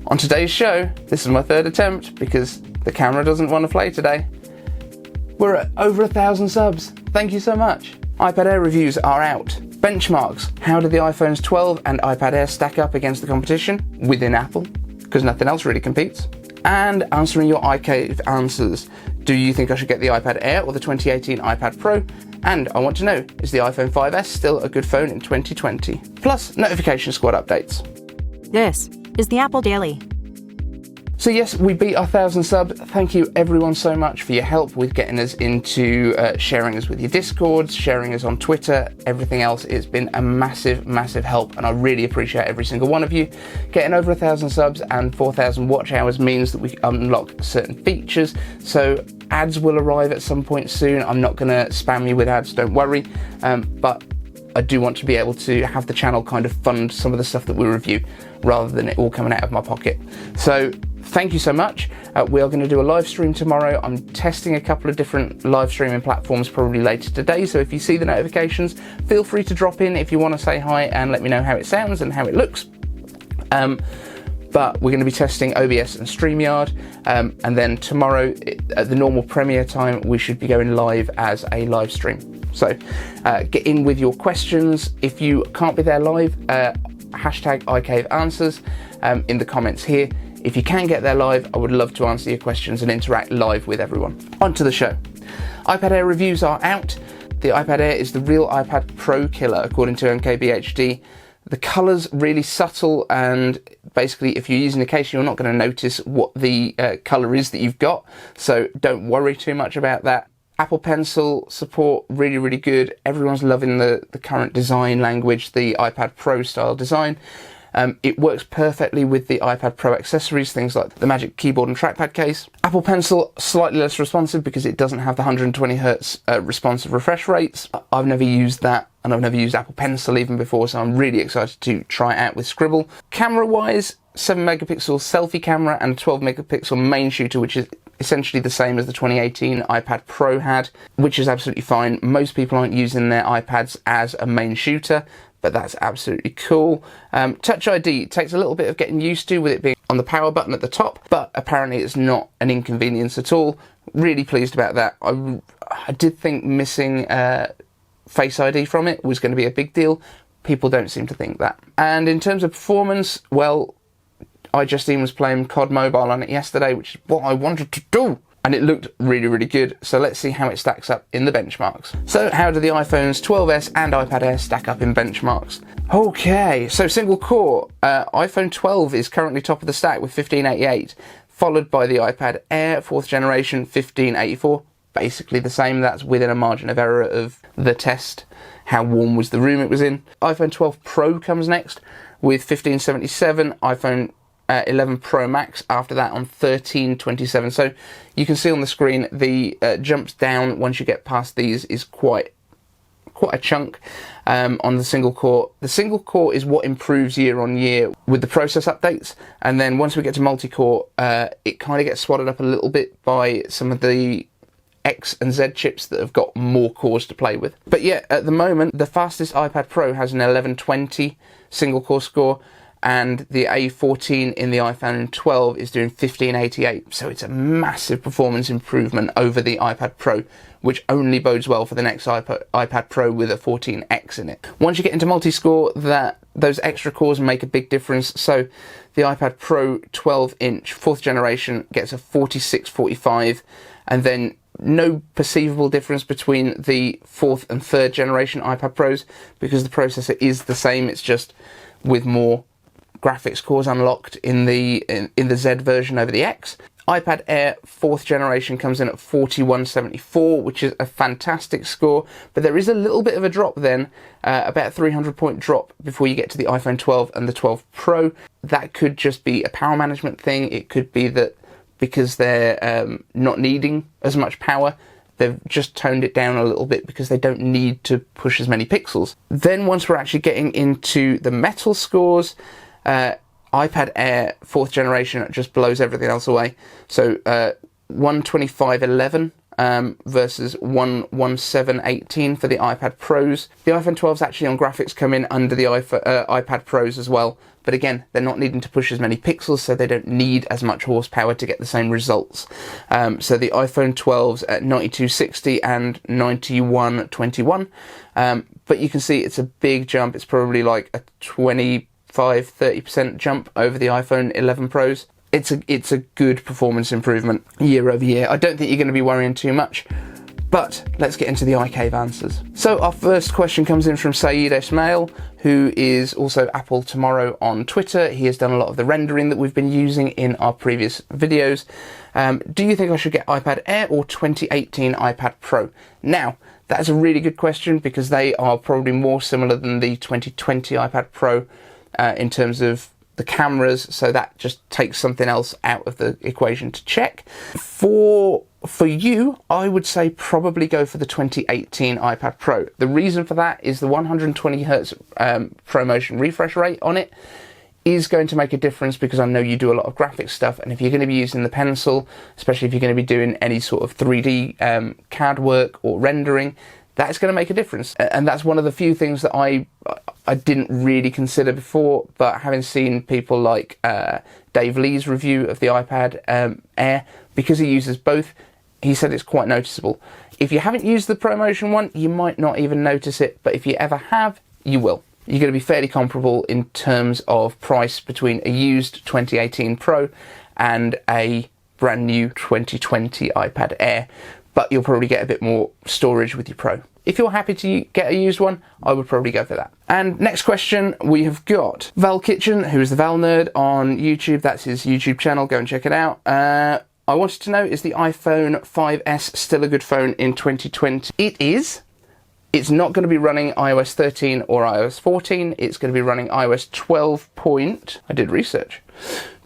On today's show, this is my third attempt because the camera doesn't want to play today. We're at over 1,000 subs. Thank you so much. iPad Air reviews are out. Benchmarks. How do the iPhones 12 and iPad Air stack up against the competition within Apple? Because nothing else really competes. And answering your iCave answers. Do you think I should get the iPad Air or the 2018 iPad Pro? And I want to know, is the iPhone 5S still a good phone in 2020? Plus, Notification Squad updates. This is the Apple Daily. So yes, we beat our 1,000 subs. Thank you everyone so much for your help with getting us into sharing us with your Discords, sharing us on Twitter, everything else. It's been a massive, massive help, and I really appreciate every single one of you. Getting over 1,000 subs and 4,000 watch hours means that we unlock certain features. So ads will arrive at some point soon. I'm not going to spam you with ads, don't worry. But I do want to be able to have the channel kind of fund some of the stuff that we review rather than it all coming out of my pocket. So thank you so much. We are going to do a live stream tomorrow. I'm testing a couple of different live streaming platforms probably later today. So if you see the notifications, feel free to drop in if you want to say hi and let me know how it sounds and how it looks. But we're going to be testing OBS and StreamYard. And then tomorrow at the normal premiere time, we should be going live as a live stream. So get in with your questions. If you can't be there live, hashtag iCave answers in the comments here. If you can get there live, I would love to answer your questions and interact live with everyone. On to the show. iPad Air reviews are out. The iPad Air is the real iPad Pro killer, according to MKBHD. The colour's really subtle, and basically if you're using the case, you're not going to notice what the colour is that you've got, so don't worry too much about that. Apple Pencil support, really, really good. Everyone's loving the current design language, the iPad Pro style design. It works perfectly with the iPad Pro accessories, things like the Magic Keyboard and Trackpad case. Apple Pencil, slightly less responsive because it doesn't have the 120 Hz responsive refresh rates. I've never used that, and I've never used Apple Pencil even before, so I'm really excited to try it out with Scribble. Camera-wise, 7 megapixel selfie camera and 12 megapixel main shooter, which is essentially the same as the 2018 iPad Pro had, which is absolutely fine. Most people aren't using their iPads as a main shooter, but that's absolutely cool. Touch ID takes a little bit of getting used to with it being on the power button at the top, but apparently it's not an inconvenience at all. Really pleased about that. I did think missing Face ID from it was going to be a big deal. People don't seem to think that. And in terms of performance, well, iJustine was playing COD Mobile on it yesterday, which is what I wanted to do. And it looked really, really good. So let's see how it stacks up in the benchmarks. So how do the iPhones 12s and iPad Air stack up in benchmarks? Okay, so single core. iPhone 12 is currently top of the stack with 1588, followed by the iPad Air 4th generation 1584. Basically the same. That's within a margin of error of the test. How warm was the room it was in? iPhone 12 Pro comes next with 1577. iPhone 11 Pro Max after that on 1327. So you can see on the screen the jumps down once you get past these is quite a chunk on the single core. The single core is what improves year on year with the process updates, and then once we get to multi-core, it kind of gets swatted up a little bit by some of the X and Z chips that have got more cores to play with. But yeah, at the moment, the fastest iPad Pro has an 1120 single core score, and the A14 in the iPhone 12 is doing 1588. So it's a massive performance improvement over the iPad Pro, which only bodes well for the next iPad Pro with a 14X in it. Once you get into multi-score, those extra cores make a big difference. So the iPad Pro 12-inch 4th generation gets a 4645, and then no perceivable difference between the 4th and 3rd generation iPad Pros because the processor is the same. It's just with more graphics cores unlocked in the Z version over the X. iPad Air 4th generation comes in at 4174, which is a fantastic score, but there is a little bit of a drop then, about a 300 point drop before you get to the iPhone 12 and the 12 Pro. That could just be a power management thing. It could be that because they're not needing as much power, they've just toned it down a little bit because they don't need to push as many pixels. Then once we're actually getting into the metal scores, iPad Air 4th generation just blows everything else away. So 12511 versus 11718 for the iPad Pros. The iPhone 12's actually on graphics come in under the iPad Pros as well, but again, they're not needing to push as many pixels, so they don't need as much horsepower to get the same results. So the iPhone 12s at 9260 and 9121, but you can see it's a big jump. It's probably like a 25-30% jump over the iPhone 11 Pros. It's a good performance improvement year over year. I don't think you're going to be worrying too much. But let's get into the iCave answers. So our first question comes in from Saeed Ismail, who is also Apple Tomorrow on Twitter. He has done a lot of the rendering that we've been using in our previous videos. Do you think I should get iPad Air or 2018 iPad Pro? Now, that is a really good question because they are probably more similar than the 2020 iPad Pro in terms of the cameras, so that just takes something else out of the equation to check. For you, I would say probably go for the 2018 iPad Pro. The reason for that is the 120 Hz ProMotion refresh rate on it is going to make a difference because I know you do a lot of graphics stuff, and if you're going to be using the pencil, especially if you're going to be doing any sort of 3D CAD work or rendering, that's going to make a difference. And that's one of the few things that I didn't really consider before, but having seen people like Dave Lee's review of the iPad Air, because he uses both, he said it's quite noticeable. If you haven't used the ProMotion one, you might not even notice it, but if you ever have, you will. You're going to be fairly comparable in terms of price between a used 2018 Pro and a brand new 2020 iPad Air, but you'll probably get a bit more storage with your Pro. If you're happy to get a used one, I would probably go for that. And next question, we have got Val Kitchen, who is the Val Nerd on YouTube. That's his YouTube channel. Go and check it out. I wanted to know, is the iPhone 5S still a good phone in 2020? It is. It's not going to be running iOS 13 or iOS 14. It's going to be running iOS 12. I did research.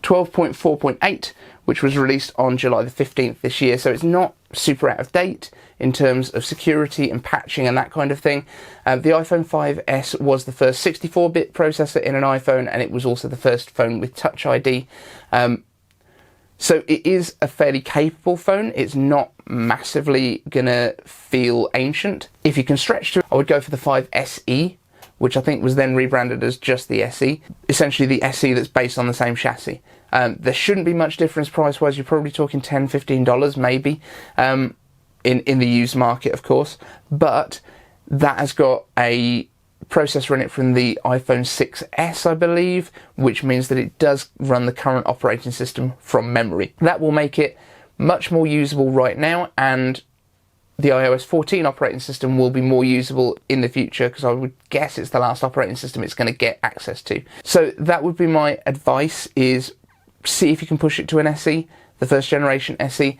12.4.8, which was released on July the 15th this year. So it's not super out of date in terms of security and patching and that kind of thing. The iPhone 5S was the first 64-bit processor in an iPhone, and it was also the first phone with Touch ID. So it is a fairly capable phone. It's not massively gonna feel ancient. If you can stretch to it, I would go for the 5SE, which I think was then rebranded as just the SE. Essentially the SE that's based on the same chassis. There shouldn't be much difference price-wise. You're probably talking $10, $15 maybe, in the used market, of course. But that has got a processor in it from the iPhone 6S, I believe, which means that it does run the current operating system from memory. That will make it much more usable right now, and the iOS 14 operating system will be more usable in the future, because I would guess it's the last operating system it's going to get access to. So that would be my advice, is see if you can push it to an SE, the first generation SE,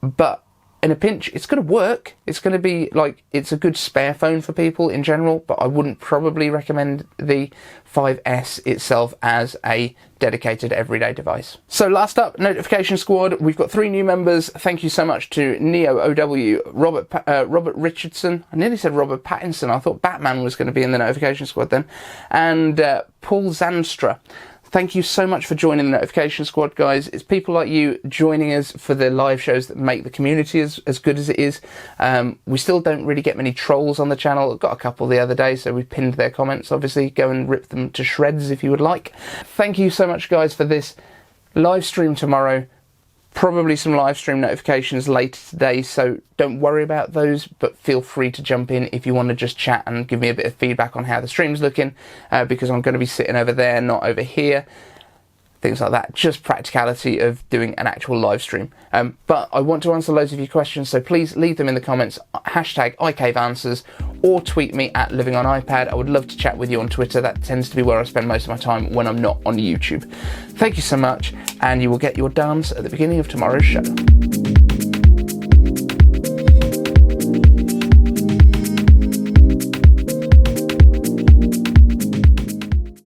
but in a pinch, it's going to work. It's going to be like, it's a good spare phone for people in general, but I wouldn't probably recommend the 5S itself as a dedicated everyday device. So last up, Notification Squad. We've got 3 new members. Thank you so much to Neo OW, Robert Richardson. I nearly said Robert Pattinson. I thought Batman was going to be in the Notification Squad then. And Paul Zanstra. Thank you so much for joining the Notification Squad, guys. It's people like you joining us for the live shows that make the community as good as it is. We still don't really get many trolls on the channel. I got a couple the other day, so we pinned their comments. Obviously, go and rip them to shreds if you would like. Thank you so much, guys, for this live stream tomorrow. Probably some live stream notifications later today, so don't worry about those, but feel free to jump in if you want to just chat and give me a bit of feedback on how the stream's looking, because I'm going to be sitting over there, not over here. Things like that. Just practicality of doing an actual live stream. But I want to answer loads of your questions, so please leave them in the comments, hashtag iCave answers, or tweet me at Living on iPad. I would love to chat with you on Twitter. That tends to be where I spend most of my time when I'm not on YouTube. Thank you so much, and you will get your dance at the beginning of tomorrow's show.